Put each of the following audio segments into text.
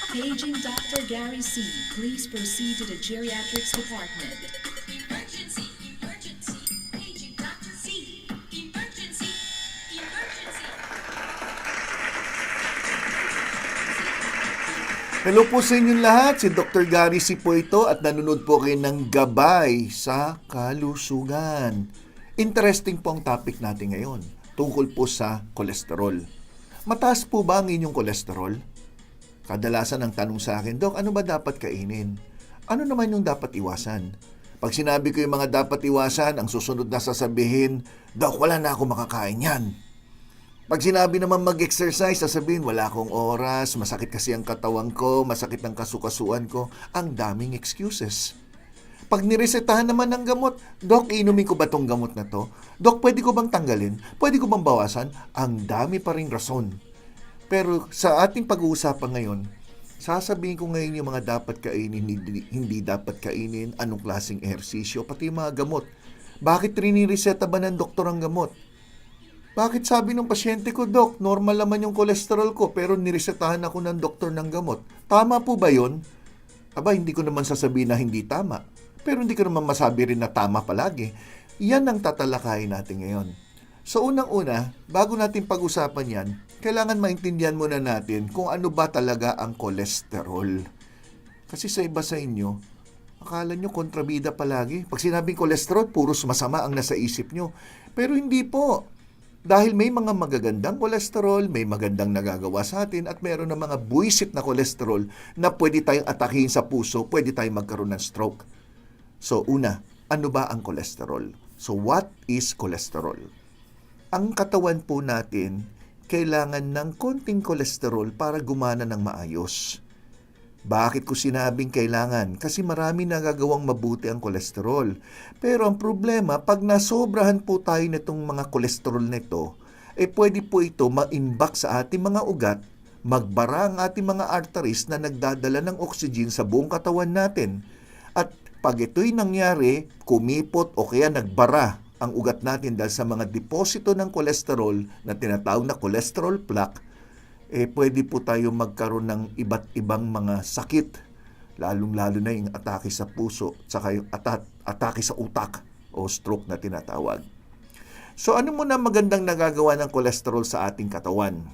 Paging Dr. Gary C. Please proceed to the geriatrics department. Emergency! Emergency! Paging Dr. C! Emergency! Emergency! Hello po sa inyong lahat, si Dr. Gary C. po ito at nanonood po kayo ng Gabay sa Kalusugan. Interesting po ang topic natin ngayon, tungkol po sa kolesterol. Mataas po ba ang inyong kolesterol? Kadalasan ang tanong sa akin, Dok, ano ba dapat kainin? Ano naman yung dapat iwasan? Pag sinabi ko yung mga dapat iwasan, ang susunod na sasabihin, Dok, wala na ako makakain yan. Pag sinabi naman mag-exercise, sasabihin, wala akong oras, masakit kasi ang katawan ko, masakit ang kasukasuan ko, ang daming excuses. Pag niresetahan naman ng gamot, Dok, inumin ko ba tong gamot na to? Dok, pwede ko bang tanggalin? Pwede ko bang bawasan? Ang dami pa ring rason. Pero sa ating pag-uusapan ngayon, sasabihin ko ngayon yung mga dapat kainin, hindi dapat kainin, anong klaseng ehersisyo, pati yung mga gamot. Bakit rinireseta ba ng doktor ang gamot? Bakit sabi ng pasyente ko, Dok, normal naman yung kolesterol ko pero niresetahan ako ng doktor ng gamot? Tama po ba yun? Aba, hindi ko naman sasabihin na hindi tama. Pero hindi ko naman masabi rin na tama palagi. Yan ang tatalakayin natin ngayon. So unang-una, bago natin pag-usapan yan, kailangan maintindihan muna natin kung ano ba talaga ang kolesterol. Kasi sa iba sa inyo, akala nyo kontrabida palagi. Pag sinabing kolesterol, puros masama ang nasa isip nyo. Pero hindi po. Dahil may mga magagandang kolesterol, may magandang nagagawa sa atin, at meron na mga buwisit na kolesterol na pwede tayong atakihin sa puso, pwede tayong magkaroon ng stroke. So una, ano ba ang kolesterol? So what is cholesterol? Ang katawan po natin kailangan ng konting kolesterol para gumana ng maayos. Bakit ko sinabing kailangan? Kasi marami nagagawang mabuti ang kolesterol. Pero ang problema, pag nasobrahan po tayo nitong mga kolesterol nito, pwede po ito ma-imbak sa ating mga ugat, magbara ang ating mga arteries na nagdadala ng oxygen sa buong katawan natin. At pag ito'y nangyari, kumipot o kaya nagbara ang ugat natin dahil sa mga deposito ng kolesterol na tinatawag na cholesterol plaque, pwede po tayo magkaroon ng iba't ibang mga sakit, lalong-lalo na yung atake sa puso, saka yung atake sa utak o stroke na tinatawag. So ano muna magandang nagagawa ng kolesterol sa ating katawan?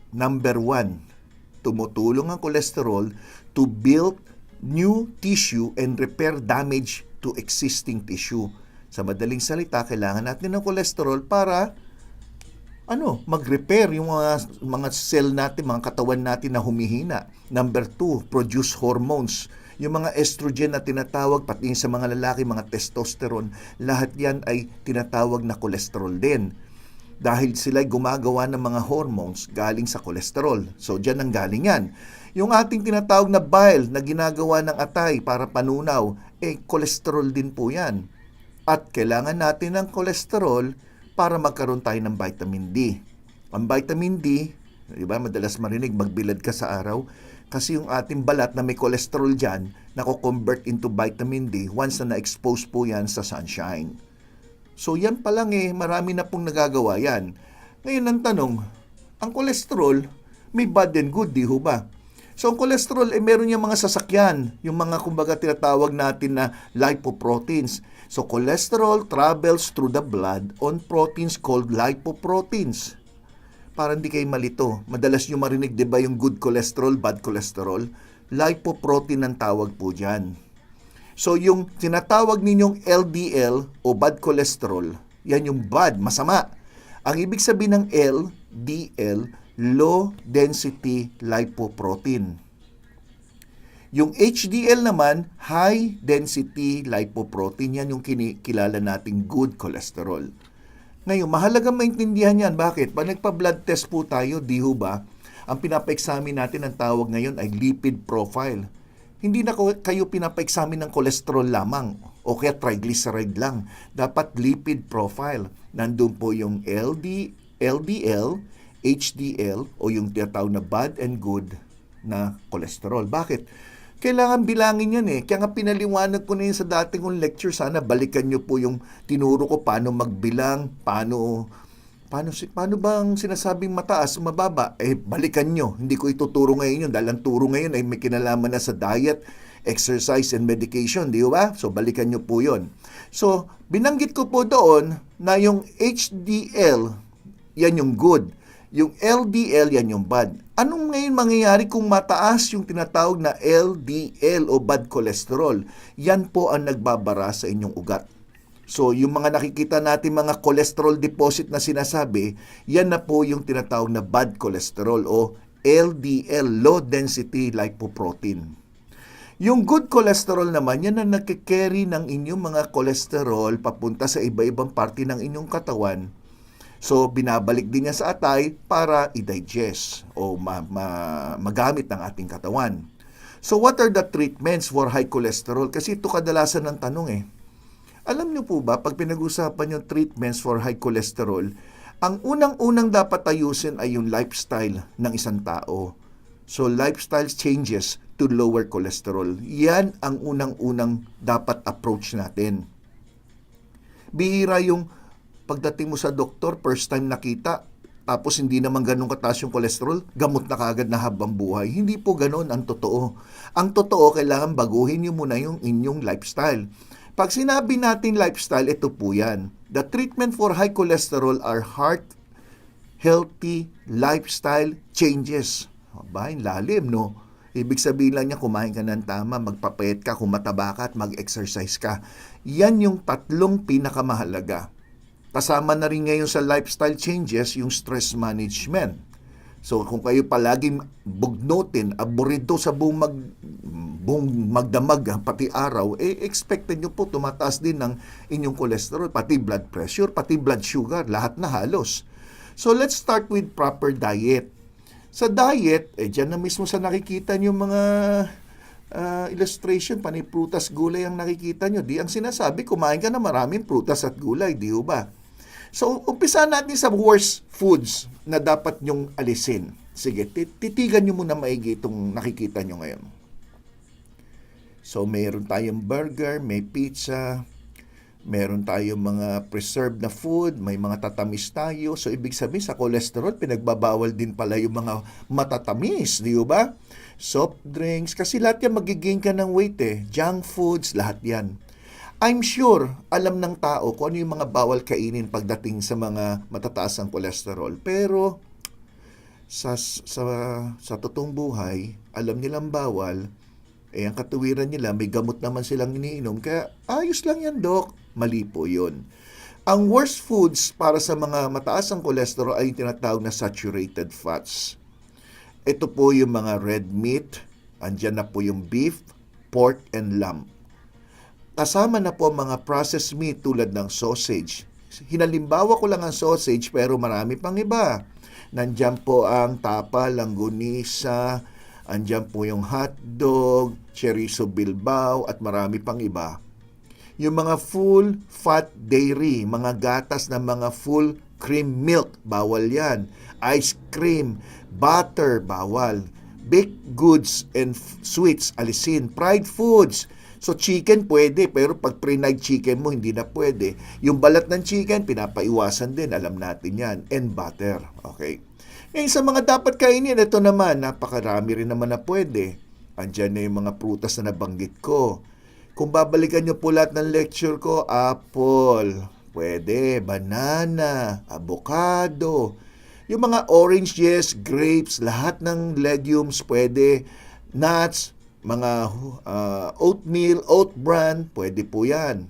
Number 1, tumutulong ang kolesterol to build new tissue and repair damage to existing tissue. Sa madaling salita, kailangan natin ng kolesterol para mag-repair yung mga cell natin, mga katawan natin na humihina. Number 2, produce hormones. Yung mga estrogen na tinatawag, pati sa mga lalaki, mga testosterone, lahat yan ay tinatawag na kolesterol din. Dahil sila'y gumagawa ng mga hormones galing sa kolesterol. So, dyan ang galing yan. Yung ating tinatawag na bile na ginagawa ng atay para panunaw, kolesterol din po yan. At kailangan natin ng kolesterol para magkaroon tayo ng vitamin D. Ang vitamin D, di ba, madalas marinig, magbilad ka sa araw, kasi yung ating balat na may cholesterol dyan, nako-convert into vitamin D once na na-expose po yan sa sunshine. So yan pa lang marami na pong nagagawa yan. Ngayon ang tanong, ang cholesterol, may bad and good, di ho ba? So ang cholesterol, meron yung mga sasakyan, yung mga kumbaga tinatawag natin na lipoproteins. So, cholesterol travels through the blood on proteins called lipoproteins. Para hindi kayo malito, madalas nyo marinig, di ba, yung good cholesterol, bad cholesterol? Lipoprotein ang tawag po dyan. So, yung tinatawag ninyong LDL o bad cholesterol, yan yung bad, masama. Ang ibig sabihin ng LDL, low density lipoprotein. Yung HDL naman, high density lipoprotein, yan yung kilala nating good cholesterol. Ngayon, mahalagang maintindihan yan. Bakit? Pag nagpa-blood test po tayo, di ho ba, ang pinapa-examine natin, ang tawag ngayon ay lipid profile. Hindi na kayo pinapa-examine ng cholesterol lamang o kaya triglyceride lang. Dapat lipid profile. Nandun po yung LDL, HDL o yung tinatawag na bad and good na cholesterol. Bakit? Kailangan bilangin yan Kaya nga pinaliwanag ko na yun sa dating kong lecture. Sana balikan nyo po yung tinuro ko paano magbilang, paano Paano bang sinasabing mataas o mababa? Balikan nyo. Hindi ko ituturo ngayon yun dahil ang turo ngayon ay may kinalaman na sa diet, exercise, and medication, di ba? So, balikan nyo po yun. So, binanggit ko po doon na yung HDL, yan yung good. Yung LDL, yan yung bad. Anong ngayon mangyayari kung mataas yung tinatawag na LDL o bad cholesterol? Yan po ang nagbabara sa inyong ugat. So, yung mga nakikita natin mga cholesterol deposit na sinasabi, yan na po yung tinatawag na bad cholesterol o LDL, low density lipoprotein. Yung good cholesterol naman, yan na nagkikerry ng inyong mga cholesterol papunta sa iba-ibang parte ng inyong katawan. So, binabalik din niya sa atay para i-digest o magamit ng ating katawan. So, what are the treatments for high cholesterol? Kasi ito kadalasan ng tanong Alam niyo po ba, pag pinag-usapan yung treatments for high cholesterol, ang unang-unang dapat ayusin ay yung lifestyle ng isang tao. So, lifestyle changes to lower cholesterol. Yan ang unang-unang dapat approach natin. Bihira yung pagdating mo sa doktor, first time nakita, tapos hindi naman ganun kataas yung cholesterol, gamot na kagad na habang buhay. Hindi po ganun ang totoo. Ang totoo, kailangan baguhin nyo muna yung inyong lifestyle. Pag sinabi natin lifestyle, ito po yan. The treatment for high cholesterol are healthy lifestyle changes. Aba, lalim, no? Ibig sabihin lang niya, kumain ka ng tama, magpapayat ka, kung mataba ka at mag-exercise ka. Yan yung tatlong pinakamahalaga. Kasama na rin ngayon sa lifestyle changes yung stress management. So kung kayo palaging bugnutin, aburido sa buong magdamag, pati araw, expected nyo po tumataas din ng inyong cholesterol, pati blood pressure, pati blood sugar, lahat na halos. So let's start with proper diet. Sa diet, dyan na mismo sa nakikita nyo mga illustration, panay prutas, gulay ang nakikita nyo. Di ang sinasabi, kumain ka na maraming prutas at gulay, di ba? So, umpisa natin sa worst foods na dapat nyong alisin. Sige, titigan nyo muna maigi itong nakikita nyo ngayon. So, mayroon tayong burger, may pizza, meron tayong mga preserved na food, may mga tatamis tayo. So, ibig sabihin sa cholesterol, pinagbabawal din pala yung mga matatamis, di ba? Soft drinks, kasi lahat yan magigain ka ng weight Junk foods, lahat yan. I'm sure, alam ng tao kung ano yung mga bawal kainin pagdating sa mga matataas ang cholesterol. Pero, sa totoong buhay, alam nilang bawal, ang katuwiran nila, may gamot naman silang iniinom. Kaya, ayos lang yan, Dok. Mali po yun. Ang worst foods para sa mga mataas ang cholesterol ay tinatawag na saturated fats. Ito po yung mga red meat, andyan na po yung beef, pork, and lamb. Kasama na po mga processed meat tulad ng sausage. Hinalimbawa ko lang ang sausage pero marami pang iba. Nandyan po ang tapa, langgonisa, andyan po yung hotdog, chorizo bilbao at marami pang iba. Yung mga full fat dairy, mga gatas na mga full cream milk, bawal yan. Ice cream, butter, bawal. Baked goods and sweets, alisin. Fried foods, so chicken pwede, pero pag pre-fried chicken mo, hindi na pwede. Yung balat ng chicken, pinapaiwasan din, alam natin yan. And butter, okay? Ngayon sa mga dapat kainin, ito naman, napakarami rin naman na pwede. Andyan na yung mga prutas na nabanggit ko. Kung babalikan nyo po lahat ng lecture ko, apple, pwede, banana, avocado, yung mga oranges, grapes, lahat ng legumes pwede, nuts, mga oatmeal, oat bran, pwede po yan.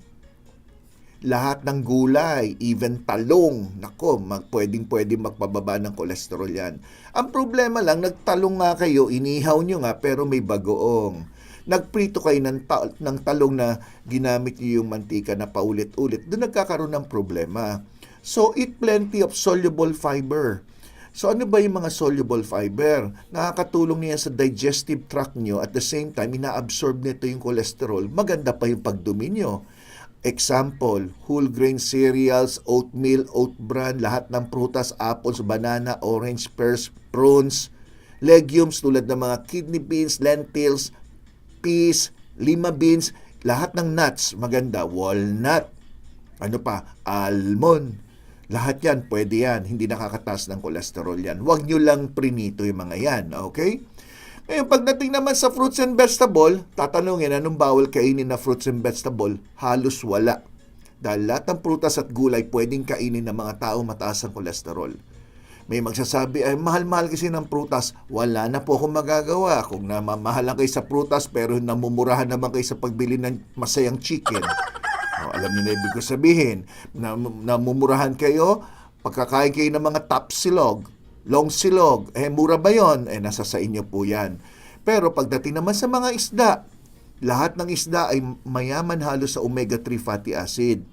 Lahat ng gulay, even talong, nako, pwedeng magpababa ng kolesterol yan. Ang problema lang, nagtalong nga kayo, inihaw nyo nga, pero may bagoong. Nagprito kayo ng talong na ginamit nyo yung mantika na paulit-ulit, doon nagkakaroon ng problema. So, eat plenty of soluble fiber. So, ano ba yung mga soluble fiber? Nakakatulong niya sa digestive tract nyo. At the same time, ina-absorb nito yung cholesterol. Maganda pa yung pagdumi nyo. Example, whole grain cereals, oatmeal, oat bran, lahat ng prutas, apples, banana, orange, pears, prunes, legumes tulad ng mga kidney beans, lentils, peas, lima beans, lahat ng nuts, maganda. Walnut, ano pa, almond, Lahat yan, pwede yan. Hindi nakakataas ng kolesterol yan. Huwag nyo lang prinito yung mga yan, okay? Ngayon, pagdating naman sa fruits and vegetable, tatanungin, anong bawal kainin na fruits and vegetable? Halos wala. Dahil lahat ng prutas at gulay pwedeng kainin ng mga tao mataas ang kolesterol. May magsasabi, ay mahal-mahal kasi ng prutas. Wala na po akong magagawa. Kung namamahalan kayo sa prutas pero namumurahan naman kayo sa pagbili ng masayang chicken. Alam niyo na ibig ko sabihin. Namumurahan kayo, pagkakain kayo ng mga top silog, long silog. Mura ba yon? Nasa sa inyo po yan. Pero pagdating naman sa mga isda, lahat ng isda ay mayaman halos sa omega-3 fatty acid.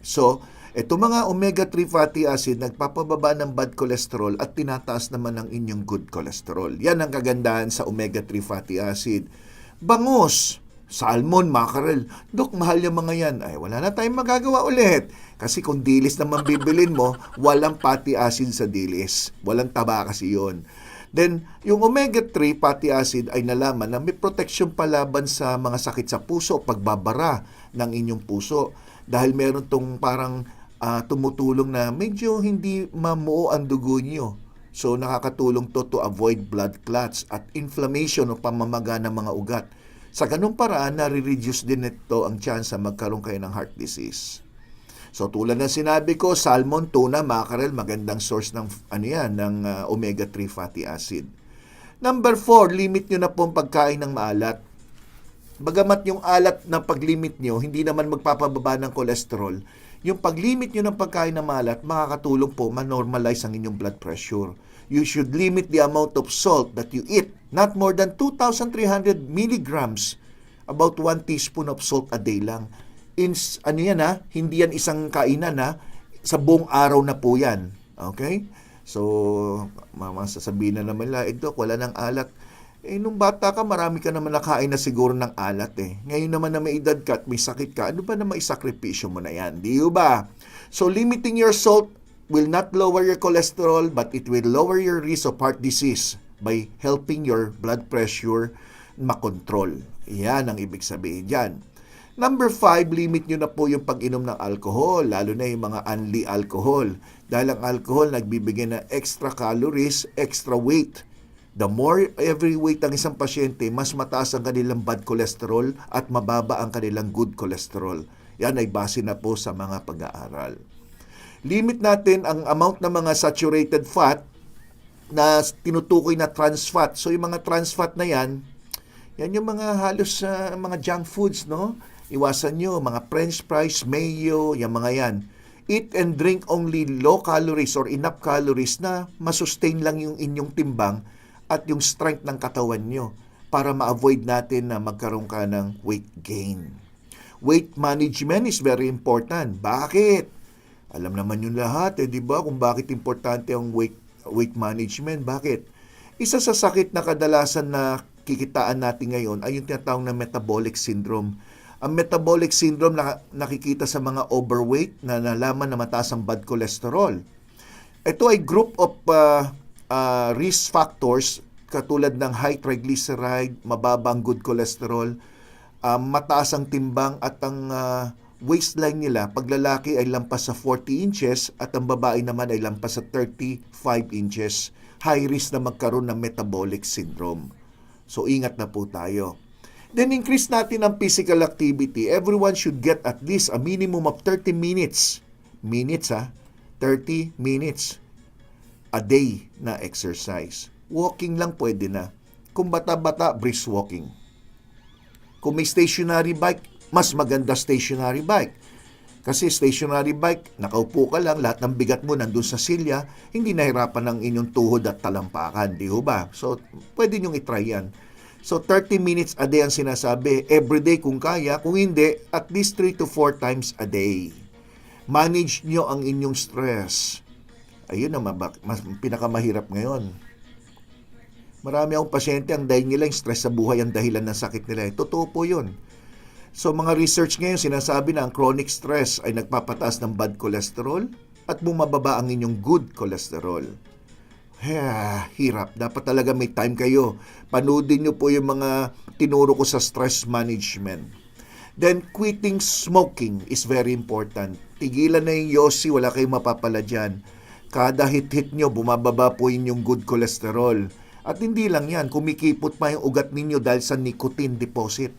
So, ito mga omega-3 fatty acid nagpapababa ng bad cholesterol at tinataas naman ang inyong good cholesterol. Yan ang kagandahan sa omega-3 fatty acid. Bangus, salmon, mackerel. Dok, mahal yung mga yan. Ay, wala na tayong magagawa ulit. Kasi kung dilis naman bibilin mo, walang fatty acid sa dilis. Walang taba kasi yun. Then, yung omega-3 fatty acid ay nalaman na may protection palaban sa mga sakit sa puso, pagbabara ng inyong puso. Dahil meron tong parang tumutulong na medyo hindi mamuo ang dugo nyo. So, nakakatulong to avoid blood clots at inflammation o pamamaga ng mga ugat. Sa ganung paraan, nare-reduce din ito ang chance na magkaroon kayo ng heart disease. So, tulad ng sinabi ko, salmon, tuna, mackerel, magandang source ng, omega-3 fatty acid. Number 4, limit nyo na po ang pagkain ng maalat. Bagamat yung alat na paglimit nyo, hindi naman magpapababa ng kolesterol, yung paglimit nyo ng pagkain ng maalat, makakatulong po ma-normalize ang inyong blood pressure. You should limit the amount of salt that you eat, not more than 2,300 milligrams, about 1 teaspoon of salt a day lang. Hindi yan isang kainan sa buong araw na po yan. Okay? So, sasabihin na naman lang, Dok, wala ng alat. Nung bata ka, marami ka naman nakain na siguro ng alat Ngayon naman na may edad ka at may sakit ka, ano ba na maisakripisyo mo na yan? Di ba? So, limiting your salt will not lower your cholesterol, but it will lower your risk of heart disease by helping your blood pressure makontrol. Yan ang ibig sabihin dyan. Number 5, limit nyo na po yung pag-inom ng alcohol, lalo na yung mga unli alcohol. Dahil ang alcohol nagbibigay ng extra calories, extra weight. The more every weight ng isang pasyente, mas mataas ang kanilang bad cholesterol at mababa ang kanilang good cholesterol. Yan ay base na po sa mga pag-aaral. Limit natin ang amount ng mga saturated fat na tinutukoy na trans fat. So yung mga trans fat na yan yung mga halos mga junk foods, no? Iwasan nyo, mga french fries, mayo, yung mga yan. Eat and drink only low calories or enough calories na masustain lang yung inyong timbang at yung strength ng katawan nyo para ma-avoid natin na magkaroon ka ng weight gain. Weight management is very important. Bakit? Alam naman yung lahat, di ba? Kung bakit importante ang weight management. Bakit? Isa sa sakit na kadalasan na kikitaan natin ngayon ay yung tinatawag na metabolic syndrome. Ang metabolic syndrome na nakikita sa mga overweight na nalaman na mataas ang bad cholesterol. Ito ay group of risk factors katulad ng high triglyceride, mababang good cholesterol, mataas ang timbang at ang waistline nila, pag lalaki ay lampas sa 40 inches at ang babae naman ay lampas sa 35 inches. High risk na magkaroon ng metabolic syndrome. So ingat na po tayo. Then increase natin ang physical activity. Everyone should get at least a minimum of 30 minutes. 30 minutes a day na exercise. Walking lang pwede na. Kung bata-bata, brisk walking. Kung may stationary bike, mas maganda stationary bike. Kasi stationary bike, nakaupo ka lang, lahat ng bigat mo nandun sa silya, hindi nahirapan ng inyong tuhod at talampakan, di ba? So, pwede nyong itry yan. So, 30 minutes a day ang sinasabi. Everyday kung kaya, kung hindi, at least 3 to 4 times a day. Manage nyo ang inyong stress. Ayun naman, mas pinakamahirap ngayon. Marami akong pasyente, ang dahil nila yung stress sa buhay, ang dahilan ng sakit nila. Totoo po yun. So mga research ngayon, sinasabi na ang chronic stress ay nagpapataas ng bad cholesterol at bumababa ang inyong good cholesterol. Hirap. Dapat talaga may time kayo. Panoodin nyo po yung mga tinuro ko sa stress management. Then, quitting smoking is very important. Tigilan na yung yosi, wala kayong mapapala dyan. Kada hit-hit nyo, bumababa po yung good cholesterol. At hindi lang yan, kumikipot pa yung ugat ninyo dahil sa nicotine deposit.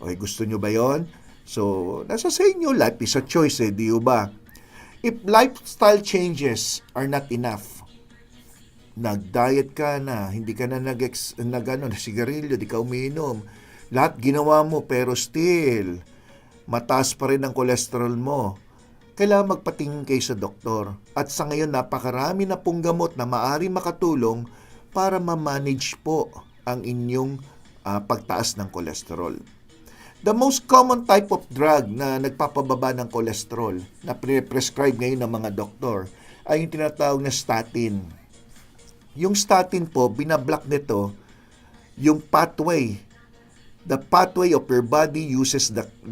Okay, gusto nyo ba yon? So, nasa sa inyo, life is a choice di ba? If lifestyle changes are not enough, nag-diet ka na, hindi ka na sigarilyo, di ka umiinom, lahat ginawa mo pero still, mataas pa rin ang cholesterol mo, kailangan magpatingin kayo sa doktor. At sa ngayon, napakarami na pong gamot na maaari makatulong para ma-manage po ang inyong pagtaas ng cholesterol. The most common type of drug na nagpapababa ng cholesterol na prescribe ngayon ng mga doktor ay yung tinatawag na statin. Yung statin po, binablock nito yung pathway. The pathway of your body uses to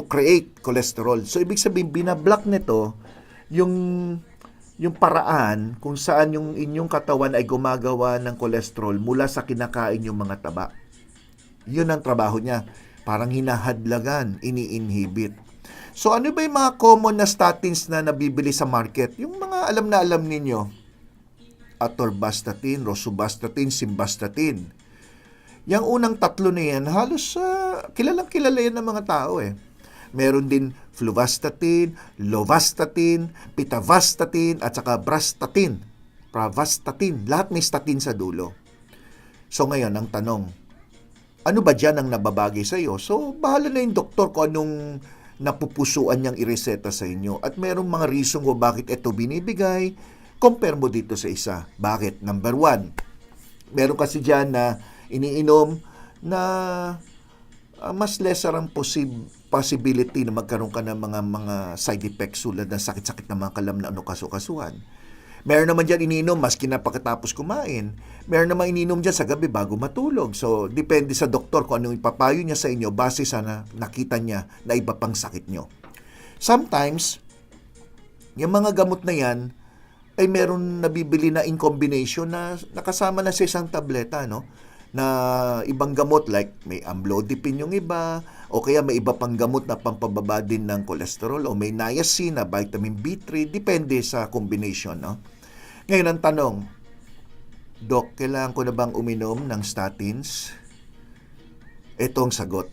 create cholesterol. So ibig sabihin binablock nito yung paraan kung saan yung inyong katawan ay gumagawa ng cholesterol mula sa kinakain yung mga taba. Yun ang trabaho niya. Parang hinahadlagan, ini-inhibit. So ano ba yung mga common na statins na nabibili sa market? Yung mga alam na alam ninyo. Atorvastatin, rosuvastatin, simvastatin. Yung unang tatlo na yan, halos kilalang-kilala yan ng mga tao Meron din fluvastatin, lovastatin, pitavastatin, at saka brastatin, pravastatin. Lahat may statin sa dulo. So ngayon, ang tanong, ano ba dyan ang nababagay sa iyo? So, bahala na yung doktor kung anong napupusuan niyang ireseta sa inyo. At merong mga reason kung bakit ito binibigay. Compare mo dito sa isa. Bakit? Number 1, meron kasi dyan na iniinom na mas lesser ang possibility na magkaroon ka ng mga side effects tulad ng sakit-sakit na mga kalamnan o kasukasuan. Meron naman dyan iniinom maski na pagkatapos kumain. Meron naman iniinom dyan sa gabi bago matulog. So, depende sa doktor kung anong ipapayo niya sa inyo base sa nakita niya na iba pang sakit nyo. Sometimes, yung mga gamot na yan ay meron nabibili na in combination na nakasama na sa isang tableta, no? Na ibang gamot like may amlodipine yung iba o kaya may iba pang gamot na pampababa din ng cholesterol o may niacin na vitamin B3, depende sa combination, no? Ngayon ang tanong, Dok, kailangan ko na bang uminom ng statins? Ito ang sagot.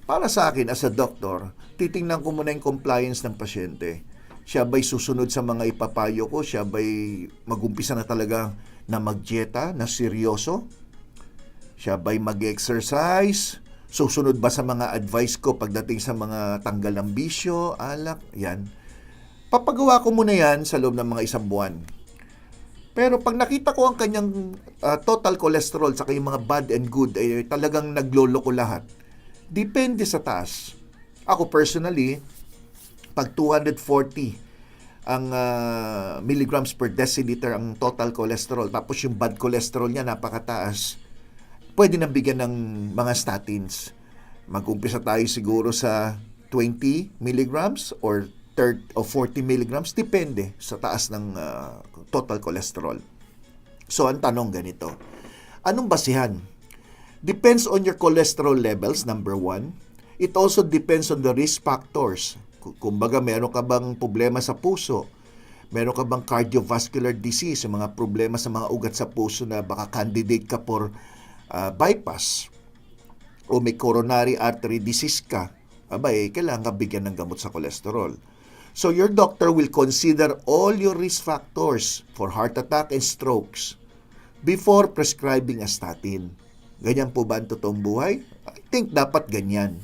Para sa akin as a doctor, titingnan ko muna yung compliance ng pasyente. Siya ba'y susunod sa mga ipapayo ko? Siya ba'y magumpisa na talaga na magdieta, na seryoso? Siya ba'y mag-exercise? Susunod ba sa mga advice ko pagdating sa mga tanggal ng bisyo, alak? Yan. Papagawa ko muna yan sa loob ng mga 1 buwan. Pero pag nakita ko ang kanyang total cholesterol sa yung mga bad and good, ay talagang nagloloko lahat. Depende sa taas. Ako personally, pag 240 ang milligrams per deciliter ang total cholesterol, tapos yung bad cholesterol niya napakataas, pwede nang bigyan ng mga statins. Mag-umpisa tayo siguro sa 20 milligrams or 30 o 40 milligrams, depende sa taas ng total cholesterol. So, ang tanong ganito, anong basihan? Depends on your cholesterol levels, number 1. It also depends on the risk factors. Kumbaga, meron ka bang problema sa puso? Meron ka bang cardiovascular disease? Mga problema sa mga ugat sa puso na baka candidate ka for bypass o may coronary artery disease ka, kailangan ka bigyan ng gamot sa cholesterol. So your doctor will consider all your risk factors for heart attack and strokes before prescribing a statin. Ganyan po ba ang totoong buhay? I think dapat ganyan.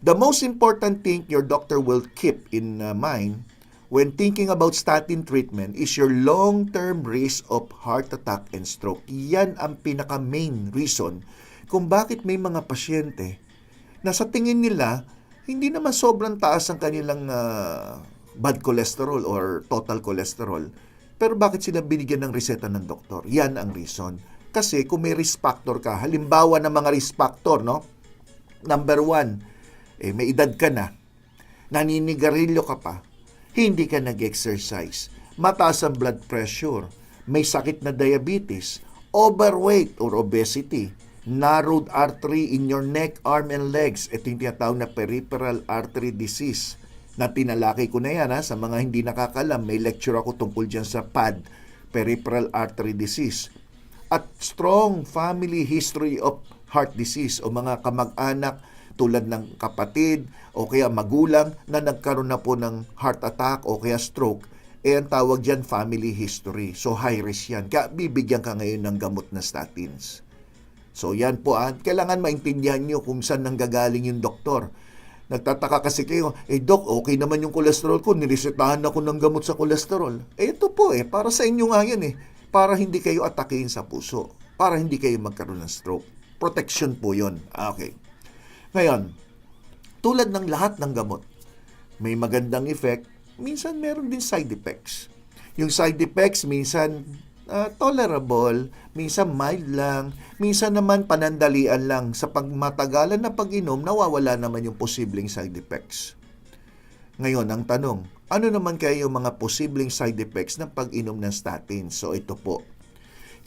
The most important thing your doctor will keep in mind when thinking about statin treatment is your long-term risk of heart attack and stroke. Yan ang pinaka-main reason kung bakit may mga pasyente na sa tingin nila, hindi naman sobrang taas ang kanilang bad cholesterol or total cholesterol. Pero bakit sila binigyan ng reseta ng doktor? Yan ang reason. Kasi kung may risk factor ka, halimbawa ng mga risk factor, no? Number 1, may edad ka na, naninigarilyo ka pa, hindi ka nag-exercise, mataas ang blood pressure, may sakit na diabetes, overweight or obesity, narrowed artery in your neck, arm, and legs. Ito yung tinatawag na peripheral artery disease. Na tinalaki ko na yan sa mga hindi nakakalam. May lecture ako tungkol dyan sa PAD, peripheral artery disease. At strong family history of heart disease o mga kamag-anak tulad ng kapatid o kaya magulang na nagkaroon na po ng heart attack o kaya stroke, ang tawag dyan family history. So high risk yan. Kaya bibigyan ka ngayon ng gamot na statins. So yan po, kailangan maintindihan nyo kung saan nanggagaling yung doktor. Nagtataka kasi kayo, Doc, okay naman yung kolesterol ko, niresetahan ako ng gamot sa kolesterol. Ito po para sa inyo nga yan para hindi kayo atakein sa puso, para hindi kayo magkaroon ng stroke. Protection po yun. Okay. Ngayon, tulad ng lahat ng gamot, may magandang effect, minsan meron din side effects. Yung side effects, minsan tolerable, minsan mild lang, minsan naman panandalian lang. Sa pagmatagalan na pag-inom, nawawala naman yung posibleng side effects. Ngayon, ang tanong, ano naman kaya yung mga posibleng side effects ng pag-inom ng statins? So ito po.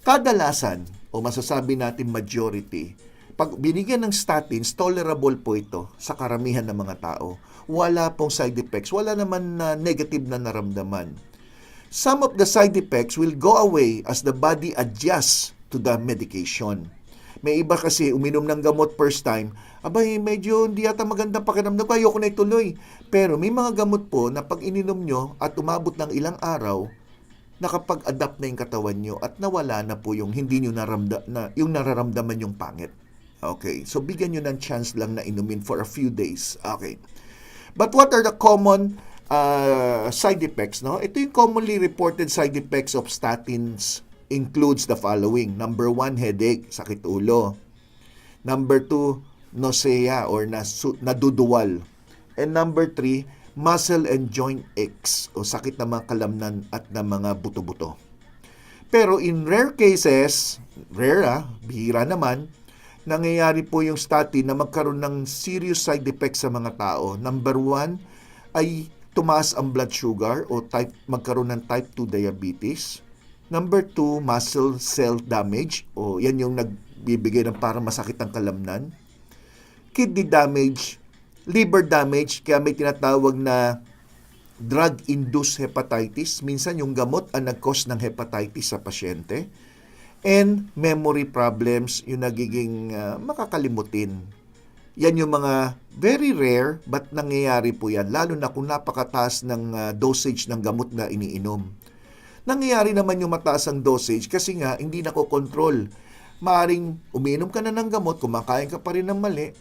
Kadalasan, o masasabi natin majority, pag binigyan ng statins, tolerable po ito sa karamihan ng mga tao. Wala pong side effects, wala naman na negative na naramdaman. Some of the side effects will go away as the body adjusts to the medication. May iba kasi uminom ng gamot first time, medyo hindi yata magandang pakiramdam ko, ayoko na ituloy. Pero may mga gamot po na pag ininom nyo at umabot ng ilang araw, nakapag-adapt na yung katawan nyo at nawala na po yung hindi nyo yung nararamdaman yung pangit. Okay, so bigyan nyo ng chance lang na inumin for a few days. Okay. But what are the common side effects? No? Ito yung commonly reported side effects of statins includes the following. Number 1, headache, sakit ulo. Number 2, nausea or naduduwal. And number 3, muscle and joint aches o sakit ng mga kalamnan at ng mga buto-buto. Pero in rare cases, bihira naman, nangyayari po yung statin na magkaroon ng serious side effects sa mga tao. Number 1 ay tumaas ang blood sugar o magkaroon ng type 2 diabetes. Number 2, muscle cell damage o yan yung nagbibigay ng parang masakit ang kalamnan. Kidney damage, liver damage, kaya may tinatawag na drug-induced hepatitis. Minsan yung gamot ang nag-cause ng hepatitis sa pasyente. And memory problems, yung nagiging makakalimutin. Yan yung mga very rare but nangyayari po yan, lalo na kung napakataas ng dosage ng gamot na iniinom. Nangyayari naman yung mataas ang dosage kasi nga hindi nakokontrol. Maaring umiinom ka na ng gamot, kumakain ka pa rin ng mali,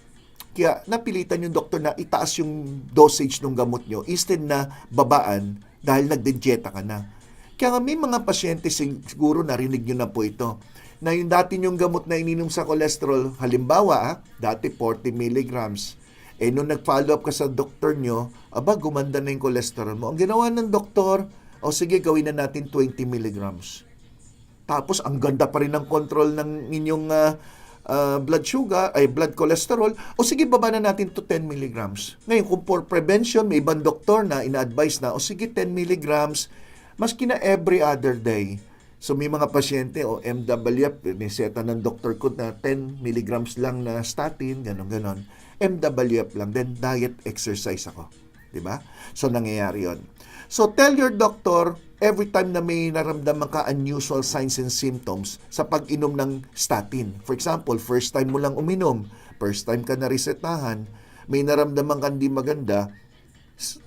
kaya napilitan yung doktor na itaas yung dosage ng gamot nyo instead na babaan dahil nagdidieta ka na. Kaya nga may mga pasyente siguro narinig nyo na po ito, na yung dati yung gamot na ininom sa cholesterol, halimbawa, dati 40 milligrams, nung nag-follow up ka sa doktor nyo, gumanda na yung cholesterol mo. Ang ginawa ng doktor, sige, gawin na natin 20 milligrams. Tapos, ang ganda pa rin ng control ng inyong blood sugar, blood cholesterol, sige, baba na natin to 10 milligrams. Ngayon, kung for prevention, may ibang doktor na ina-advise na, sige, 10 milligrams, maski na every other day. So may mga pasyente MWF, niseta ng doktor ko na 10 milligrams lang na statin, ganon. MWF lang, then diet exercise ako. Diba? So nangyayari yon. So tell your doctor every time na may naramdaman ka unusual signs and symptoms sa pag-inom ng statin. For example, first time mo lang uminom, first time ka na-resetahan, may naramdaman ka hindi maganda,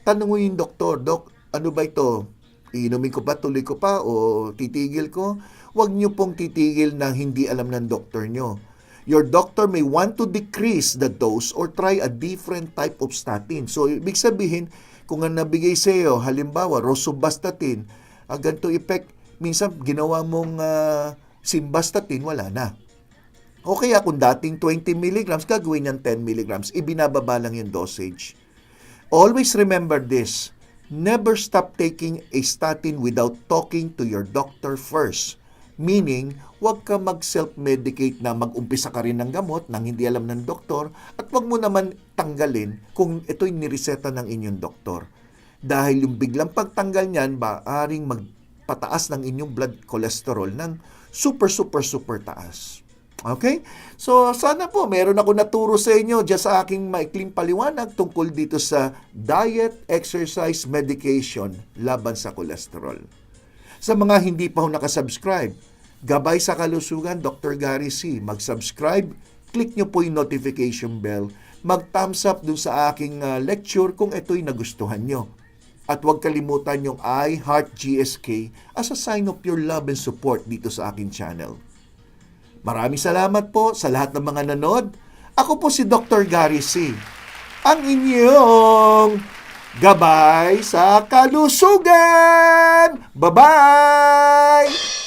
tanong mo yung doktor, Dok, ano ba ito? Inumin ko pa, tuloy ko pa, o titigil ko? Huwag niyo pong titigil na hindi alam ng doktor nyo. Your doctor may want to decrease the dose or try a different type of statin. So, ibig sabihin, kung ang nabigay sa iyo, halimbawa, rosuvastatin, ganito effect, minsan ginawa mong simvastatin, wala na. O kaya kung dating 20 milligrams, gagawin ng 10 milligrams, ibinababa lang yung dosage. Always remember this. Never stop taking a statin without talking to your doctor first. Meaning, huwag ka mag-self-medicate na mag-umpisa ka rin ng gamot nang hindi alam ng doktor at huwag mo naman tanggalin kung ito'y nireseta ng inyong doktor. Dahil yung biglang pagtanggal niyan, maaring magpataas ng inyong blood cholesterol ng super taas. Okay? So, sana po meron ako naturo sa inyo dyan sa aking maikling paliwanag tungkol dito sa diet, exercise, medication laban sa cholesterol. Sa mga hindi pa ho nakasubscribe, Gabay sa Kalusugan, Dr. Gary C. Mag-subscribe, click nyo po yung notification bell, mag-thumbs up dun sa aking lecture kung ito'y nagustuhan nyo. At huwag kalimutan yung I Heart GSK as a sign of your love and support dito sa aking channel. Maraming salamat po sa lahat ng mga nanood. Ako po si Dr. Gary C. Ang inyong gabay sa kalusugan! Bye-bye!